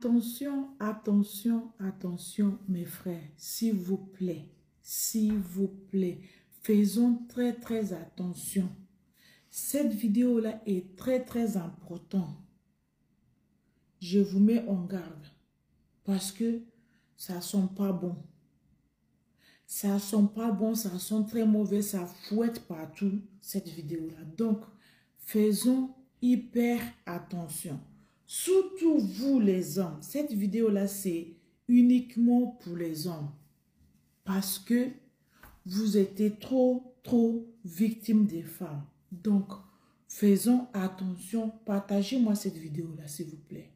Attention, attention, attention, mes frères, s'il vous plaît, faisons très, très attention. Cette vidéo-là est très, très importante. Je vous mets en garde parce que ça sent pas bon. Ça sent pas bon, ça sent très mauvais, ça fouette partout, cette vidéo-là. Donc, faisons hyper attention. Surtout vous les hommes. Cette vidéo-là, c'est uniquement pour les hommes. Parce que vous êtes trop victimes des femmes. Donc, faisons attention. Partagez-moi cette vidéo-là, s'il vous plaît.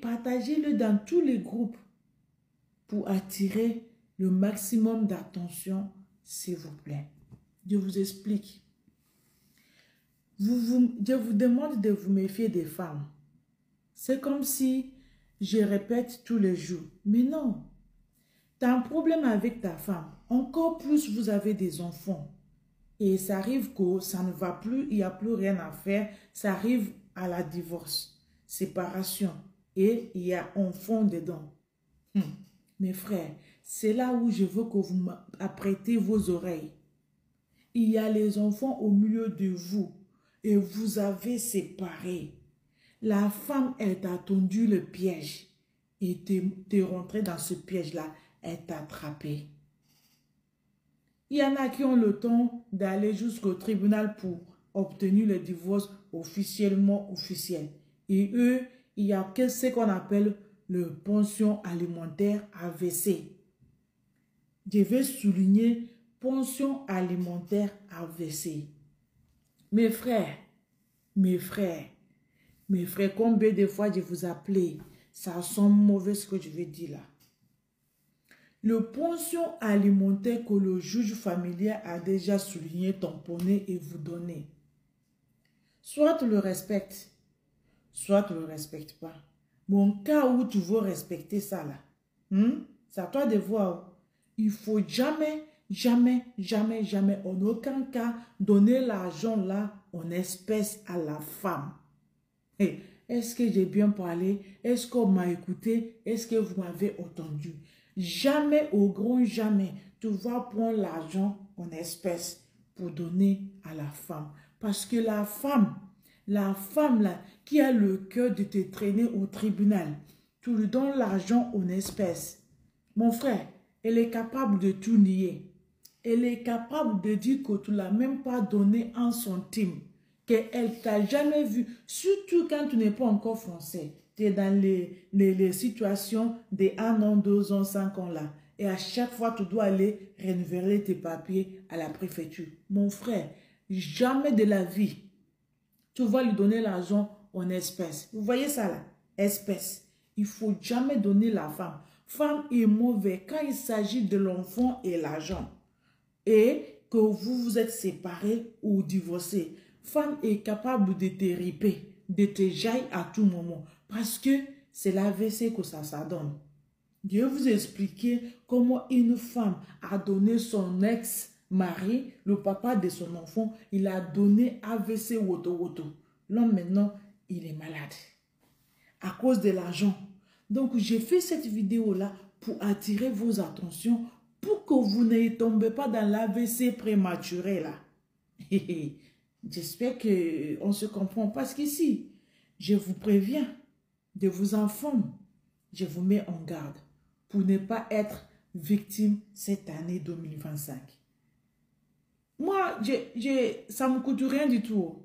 Partagez-le dans tous les groupes pour attirer le maximum d'attention, s'il vous plaît. Je vous explique. Je vous demande de vous méfier des femmes. C'est comme si je répète tous les jours. Mais non. Tu as un problème avec ta femme. Encore plus, vous avez des enfants. Et ça arrive que ça ne va plus, il n'y a plus rien à faire. Ça arrive à la divorce, séparation. Et il y a enfant dedans. Mes frères, c'est là où je veux que vous apprêtez vos oreilles. Il y a les enfants au milieu de vous. Et vous avez séparé. La femme, elle t'a tendu le piège. Et t'es rentré dans ce piège-là. Elle t'a attrapé. Il y en a qui ont le temps d'aller jusqu'au tribunal pour obtenir le divorce officiellement officiel. Et eux, il y a ce qu'on appelle le pension alimentaire AVC. Je vais souligner pension alimentaire AVC. Mes frères, combien de fois je vous appelais? Ça sent mauvais ce que je vais dire là. Le pension alimentaire que le juge familial a déjà souligné, tamponné et vous donné. Soit tu le respectes, soit tu ne le respectes pas. Mon cas où tu veux respecter ça là, c'est à toi de voir. Il faut jamais, en aucun cas, donner l'argent là en espèces à la femme. Hey, est-ce que j'ai bien parlé? Est-ce qu'on m'a écouté? Est-ce que vous m'avez entendu? Jamais, au grand jamais, tu vas prendre l'argent en espèces pour donner à la femme. Parce que la femme là, qui a le cœur de te traîner au tribunal, tu lui donnes l'argent en espèces. Mon frère, elle est capable de tout nier. Elle est capable de dire que tu ne l'as même pas donné un centime. Qu'elle ne t'a jamais vu. Surtout quand tu n'es pas encore français. Tu es dans les situations de 1 an, 2 ans, 5 ans là. Et à chaque fois, tu dois aller renouveler tes papiers à la préfecture. Mon frère, jamais de la vie, tu vas lui donner l'argent en espèces. Vous voyez ça là? Espèces. Il ne faut jamais donner la femme. Femme est mauvais quand il s'agit de l'enfant et l'argent. Et que vous vous êtes séparés ou divorcés. Femme est capable de te riper, de te jaillir à tout moment. Parce que c'est l'AVC que ça donne. Je vais vous expliquer comment une femme a donné son ex-mari, le papa de son enfant, il a donné AVC woto. L'homme maintenant, il est malade. À cause de l'argent. Donc, j'ai fait cette vidéo-là pour attirer vos attentions, pour que vous ne tombez pas dans l'AVC prématuré là. J'espère qu'on se comprend parce qu'ici, je vous préviens, je vous informe, je vous mets en garde pour ne pas être victime cette année 2025. Moi, ça ne me coûte rien du tout.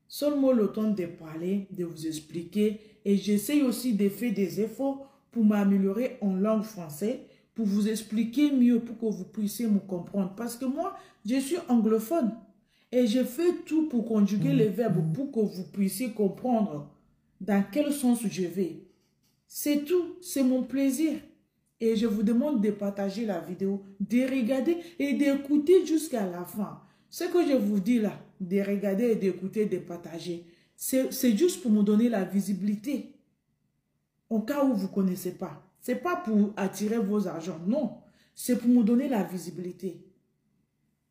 Seulement le temps de parler, de vous expliquer et j'essaie aussi de faire des efforts pour m'améliorer en langue française, pour vous expliquer mieux, pour que vous puissiez me comprendre. Parce que moi, je suis anglophone. Et je fais tout pour conjuguer les verbes pour que vous puissiez comprendre dans quel sens je vais. C'est tout, c'est mon plaisir. Et je vous demande de partager la vidéo, de regarder et d'écouter jusqu'à la fin. Ce que je vous dis là, de regarder et d'écouter, de partager, c'est juste pour me donner la visibilité. Au cas où vous ne connaissez pas. Ce n'est pas pour attirer vos argents, non. C'est pour me donner la visibilité.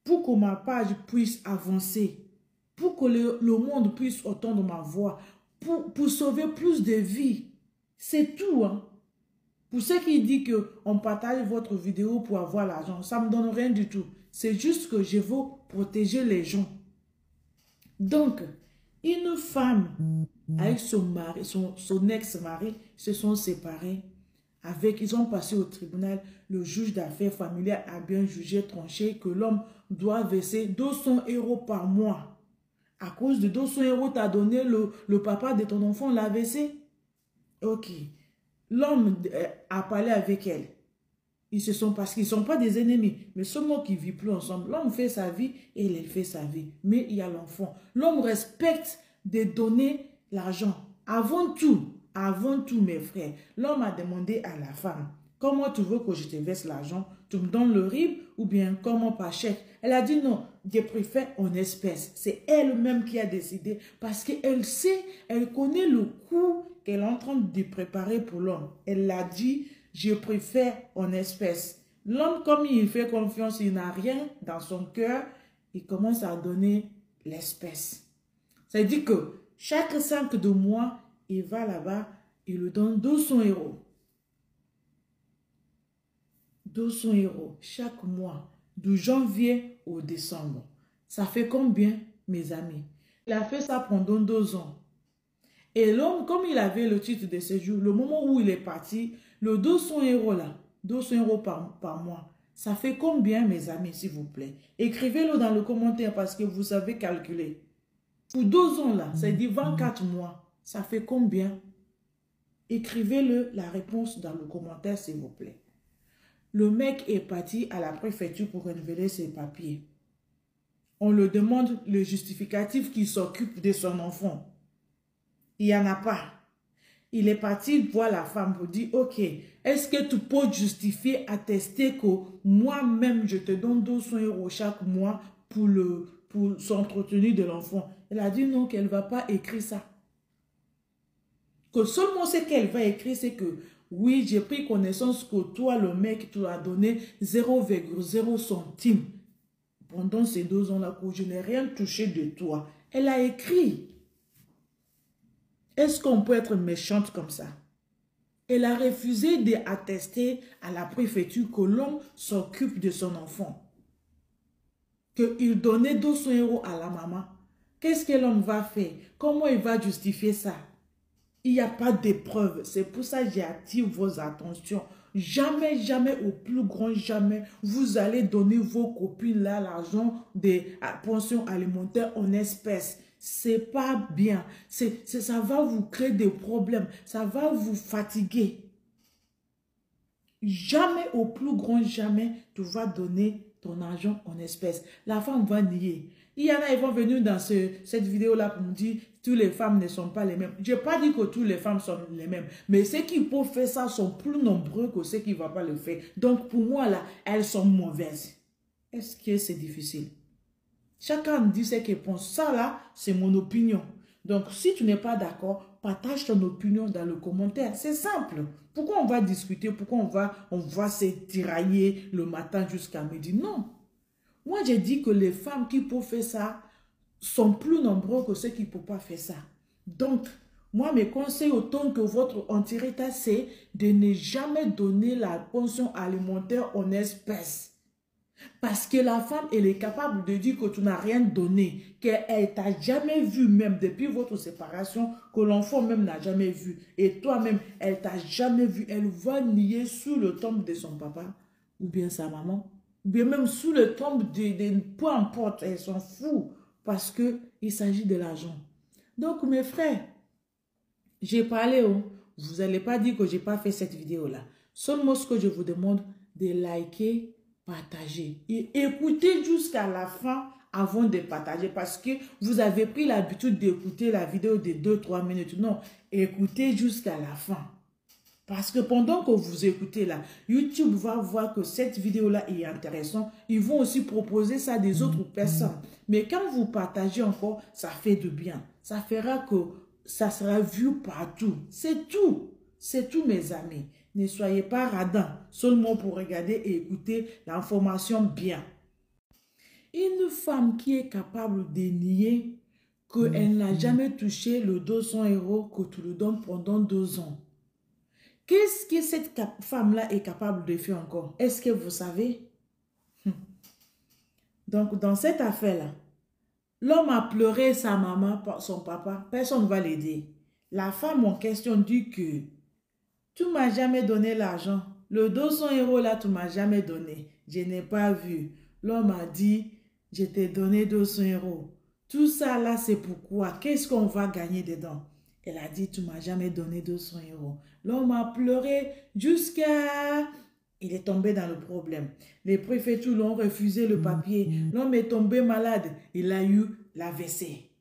Pour que ma page puisse avancer, pour que le monde puisse entendre ma voix, pour sauver plus de vies. C'est tout, hein. Pour ceux qui disent qu'on partage votre vidéo pour avoir l'argent, ça ne me donne rien du tout. C'est juste que je veux protéger les gens. Donc, une femme avec son mari, son ex-mari, se sont séparés. Ils ont passé au tribunal. Le juge d'affaires familiales a bien jugé, tranché que l'homme doit verser 200 € par mois. À cause de 200 € t'as donné le papa de ton enfant, l'a versé. Ok. L'homme a parlé avec elle. Parce qu'ils ne sont pas des ennemis, mais seulement qu'ils ne vivent plus ensemble. L'homme fait sa vie et elle fait sa vie. Mais il y a l'enfant. L'homme respecte de donner l'argent. Avant tout, mes frères, l'homme a demandé à la femme, comment tu veux que je te verse l'argent? Tu me donnes le RIB ou bien comment par chèque? Elle a dit non, je préfère en espèces. C'est elle-même qui a décidé parce qu'elle sait, elle connaît le coût qu'elle est en train de préparer pour l'homme. Elle l'a dit, je préfère en espèces. L'homme, comme il fait confiance, il n'a rien dans son cœur, il commence à donner l'espèce. Ça veut dire que chaque 5 de mois, il va là-bas, il lui donne 200 €. 200 € chaque mois, de janvier au décembre. Ça fait combien, mes amis? Il a fait ça pendant 2 ans. Et l'homme, comme il avait le titre de séjour, le moment où il est parti, le 200 € là, 200 € par mois, ça fait combien, mes amis, s'il vous plaît? Écrivez-le dans le commentaire parce que vous savez calculer. Pour 2 ans là, ça dit 24 mois, ça fait combien? Écrivez-le la réponse dans le commentaire, s'il vous plaît. Le mec est parti à la préfecture pour renouveler ses papiers. On lui demande le justificatif qu'il s'occupe de son enfant. Il n'y en a pas. Il est parti voir la femme pour dire, ok, est-ce que tu peux justifier, attester que moi-même, je te donne 200 € chaque mois pour s'entretenir de l'enfant? Elle a dit non, qu'elle ne va pas écrire ça. Que seulement ce qu'elle va écrire, c'est que oui, j'ai pris connaissance que toi, le mec, tu as donné 0,0 centime pendant ces 2 ans-là, que je n'ai rien touché de toi. Elle a écrit. Est-ce qu'on peut être méchante comme ça? Elle a refusé d'attester à la préfecture que l'homme s'occupe de son enfant. Qu'il donnait 200 € à la maman. Qu'est-ce que l'homme va faire? Comment il va justifier ça? Il n'y a pas de preuves. C'est pour ça que j'attire vos attentions. Jamais, jamais, au plus grand jamais, vous allez donner vos copines là l'argent des pensions alimentaires en espèces. C'est pas bien. Ça va vous créer des problèmes. Ça va vous fatiguer. Jamais, au plus grand jamais, tu vas donner ton argent en espèces. La femme va nier. Il y en a, ils vont venir dans cette vidéo-là pour me dire toutes les femmes ne sont pas les mêmes. Je n'ai pas dit que toutes les femmes sont les mêmes. Mais ceux qui peuvent faire ça sont plus nombreux que ceux qui ne vont pas le faire. Donc, pour moi, là, elles sont mauvaises. Est-ce que c'est difficile? Chacun dit ce qu'il pense. Ça, là, c'est mon opinion. Donc, si tu n'es pas d'accord, partage ton opinion dans le commentaire. C'est simple. Pourquoi on va discuter? Pourquoi on va se tirailler le matin jusqu'à midi? Non. Moi, j'ai dit que les femmes qui peuvent faire ça sont plus nombreux que ceux qui ne peuvent pas faire ça. Donc, moi, mes conseils autant que votre anti-état, c'est de ne jamais donner la pension alimentaire en espèces. Parce que la femme, elle est capable de dire que tu n'as rien donné, qu'elle t'a jamais vu même depuis votre séparation, que l'enfant même n'a jamais vu. Et toi-même, elle t'a jamais vu. Elle va nier sous le tombe de son papa ou bien sa maman. Ou bien même sous le tombe de peu importe, elle s'en fout parce qu'il s'agit de l'argent. Donc mes frères, j'ai parlé, vous n'allez pas dire que je n'ai pas fait cette vidéo-là. Seulement ce que je vous demande, de liker, partager et écoutez jusqu'à la fin avant de partager parce que vous avez pris l'habitude d'écouter la vidéo de 2-3 minutes. Non, écoutez jusqu'à la fin. Parce que pendant que vous écoutez là, YouTube va voir que cette vidéo-là est intéressante. Ils vont aussi proposer ça à des autres personnes. Mais quand vous partagez encore, ça fait du bien. Ça fera que ça sera vu partout. C'est tout. C'est tout, mes amis. Ne soyez pas radins, seulement pour regarder et écouter l'information bien. Une femme qui est capable de nier qu'elle n'a jamais touché le 200 € que tu lui donnes pendant 2 ans. Qu'est-ce que cette femme-là est capable de faire encore? Est-ce que vous savez? Donc, dans cette affaire-là, l'homme a pleuré sa maman, son papa. Personne ne va l'aider. La femme en question dit que tu ne m'as jamais donné l'argent. Le 200 € là, tu ne m'as jamais donné. Je n'ai pas vu. L'homme a dit, je t'ai donné 200 €. Tout ça là, c'est pourquoi? Qu'est-ce qu'on va gagner dedans? Elle a dit, tu ne m'as jamais donné 200 €. L'homme a pleuré jusqu'à... Il est tombé dans le problème. Les préfectures l'ont refusé le papier. L'homme est tombé malade. Il a eu l'AVC.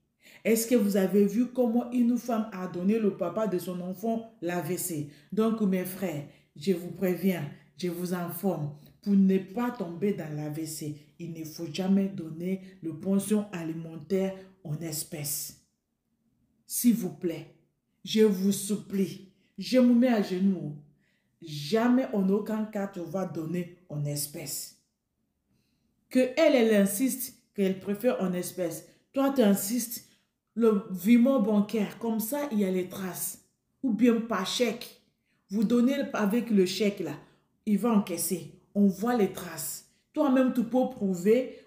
Est-ce que vous avez vu comment une femme a donné le papa de son enfant l'AVC? Donc, mes frères, je vous préviens, je vous informe, pour ne pas tomber dans l'AVC, il ne faut jamais donner le pension alimentaire en espèces. S'il vous plaît, je vous supplie, je me mets à genoux. Jamais en aucun cas tu vas donner en espèces. Elle insiste qu'elle préfère en espèces. Toi, tu insistes le virement bancaire. Comme ça, il y a les traces. Ou bien par chèque. Vous donnez avec le chèque là. Il va encaisser. On voit les traces. Toi-même, tu peux prouver.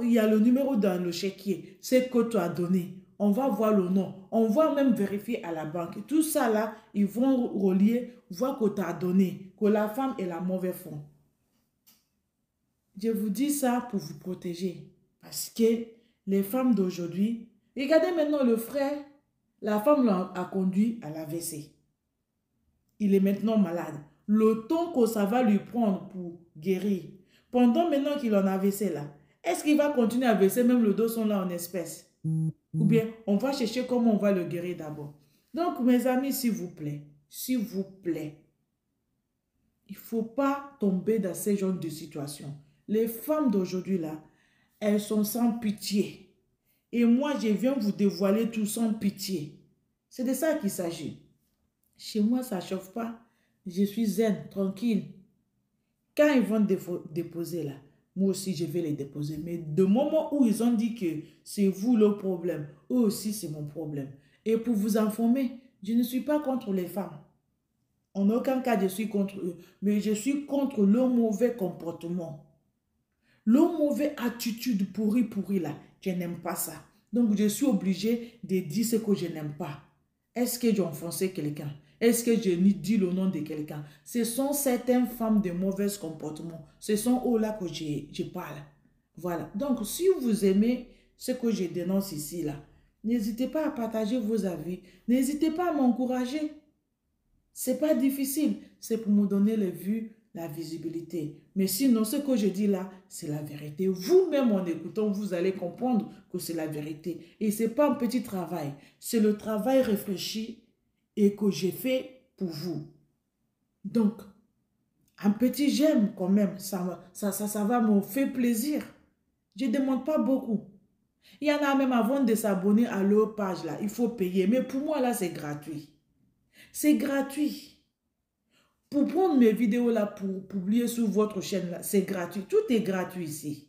Il y a le numéro dans le chéquier. C'est que tu as donné. On va voir le nom. On va même vérifier à la banque. Tout ça là, ils vont relier, voir que tu as donné, que la femme est la mauvaise fond. Je vous dis ça pour vous protéger. Parce que les femmes d'aujourd'hui, regardez maintenant le frère, la femme l'a conduit à l'AVC. Il est maintenant malade. Le temps que ça va lui prendre pour guérir, pendant maintenant qu'il en a AVC là, est-ce qu'il va continuer à verser même le 200 là en espèces? Ou bien, on va chercher comment on va le guérir d'abord. Donc, mes amis, s'il vous plaît, il ne faut pas tomber dans ce genre de situation. Les femmes d'aujourd'hui, là, elles sont sans pitié. Et moi, je viens vous dévoiler tout sans pitié. C'est de ça qu'il s'agit. Chez moi, ça ne chauffe pas. Je suis zen, tranquille. Quand ils vont déposer là, moi aussi, je vais les déposer. Mais de moment où ils ont dit que c'est vous le problème, eux aussi, c'est mon problème. Et pour vous informer, je ne suis pas contre les femmes. En aucun cas, je suis contre eux. Mais je suis contre le mauvais comportement. Le mauvais attitude pourri là. Je n'aime pas ça. Donc, je suis obligée de dire ce que je n'aime pas. Est-ce que j'ai enfoncé quelqu'un? Est-ce que je dis le nom de quelqu'un? Ce sont certaines femmes de mauvais comportement. Ce sont eux-là que je parle. Voilà. Donc, si vous aimez ce que je dénonce ici, là, n'hésitez pas à partager vos avis. N'hésitez pas à m'encourager. Ce n'est pas difficile. C'est pour me donner les vues, la visibilité. Mais sinon, ce que je dis là, c'est la vérité. Vous-même, en écoutant, vous allez comprendre que c'est la vérité. Et ce n'est pas un petit travail. C'est le travail réfléchi et que j'ai fait pour vous. Donc, un petit j'aime quand même, ça va me faire plaisir. Je ne demande pas beaucoup. Il y en a même avant de s'abonner à leur page là, il faut payer. Mais pour moi là, c'est gratuit. C'est gratuit. Pour prendre mes vidéos là, pour publier sur votre chaîne là, c'est gratuit. Tout est gratuit ici.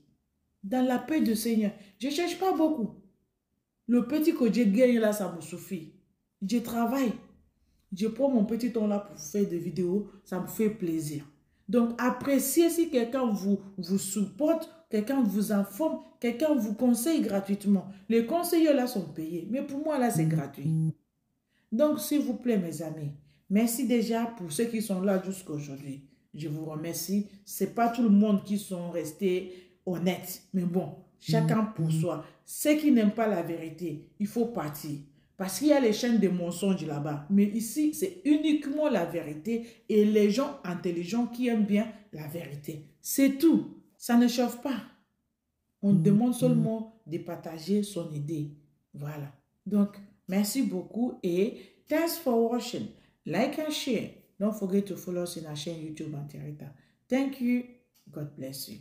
Dans la paix du Seigneur. Je ne cherche pas beaucoup. Le petit que je gagne là, ça me suffit. Je travaille. Je prends mon petit temps là pour faire des vidéos. Ça me fait plaisir. Donc, appréciez si quelqu'un vous supporte, quelqu'un vous informe, quelqu'un vous conseille gratuitement. Les conseillers là sont payés. Mais pour moi là, c'est gratuit. Donc, s'il vous plaît, mes amis, merci déjà pour ceux qui sont là jusqu'à aujourd'hui. Je vous remercie. Ce n'est pas tout le monde qui sont restés honnêtes. Mais bon, chacun pour soi. Ceux qui n'aiment pas la vérité, il faut partir. Parce qu'il y a les chaînes de mensonges là-bas. Mais ici, c'est uniquement la vérité et les gens intelligents qui aiment bien la vérité. C'est tout. Ça ne chauffe pas. On demande seulement de partager son idée. Voilà. Donc, merci beaucoup et thanks for watching. Like and share. Don't forget to follow us in our chain YouTube and Twitter. Thank you. God bless you.